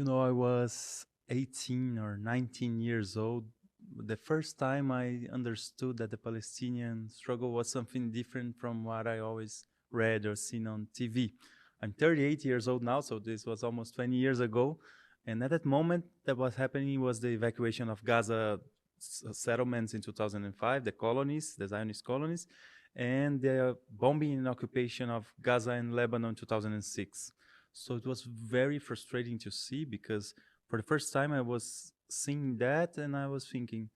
I was 18 or 19 years old. The first time I understood that the Palestinian struggle was something different from what I always read or seen on TV. I'm 38 years old now, so this was almost 20 years ago. And at that moment, that was happening was the evacuation of Gaza settlements in 2005, the colonies, the Zionist colonies, and the bombing and occupation of Gaza and Lebanon in 2006. So it was very frustrating to see because for the first time I was seeing that and I was thinking,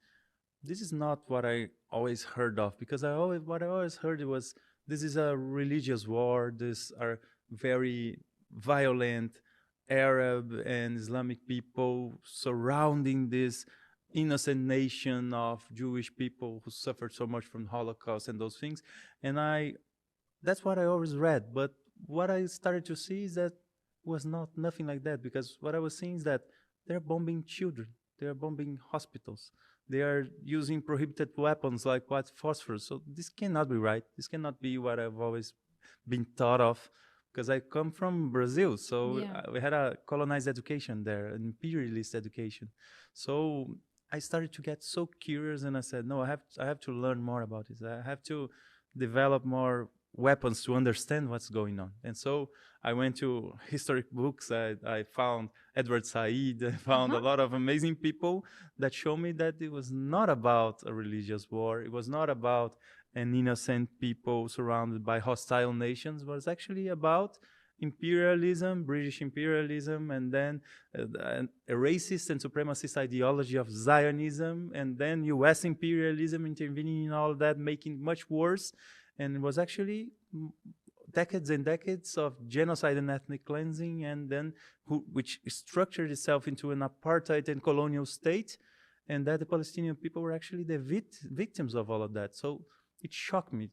this is not what I always heard of, because what I always heard was this is a religious war. These are very violent Arab and Islamic people surrounding this innocent nation of Jewish people who suffered so much from Holocaust and those things. And that's what I always read. But what I started to see is that was not nothing like that, because what I was seeing is that they're bombing children, they're bombing hospitals, they are using prohibited weapons like white phosphorus. So this cannot be right. This cannot be what I've always been taught of, because I come from Brazil, so Yeah. we had a colonized education there, an imperialist education. So I started to get so curious, and I said, no, I have to learn more about this. I have to develop more weapons to understand what's going on. And so I went to historic books. I found Edward Said. I found a Uh-huh. lot of amazing people that show me that it was not about a religious war. It was not about an innocent people surrounded by hostile nations. It was actually about imperialism, British imperialism, and then a racist and supremacist ideology of Zionism, and then US imperialism intervening in all that, making it much worse. And it was actually decades and decades of genocide and ethnic cleansing, and then which structured itself into an apartheid and colonial state, and that the Palestinian people were actually the victims of all of that. So it shocked me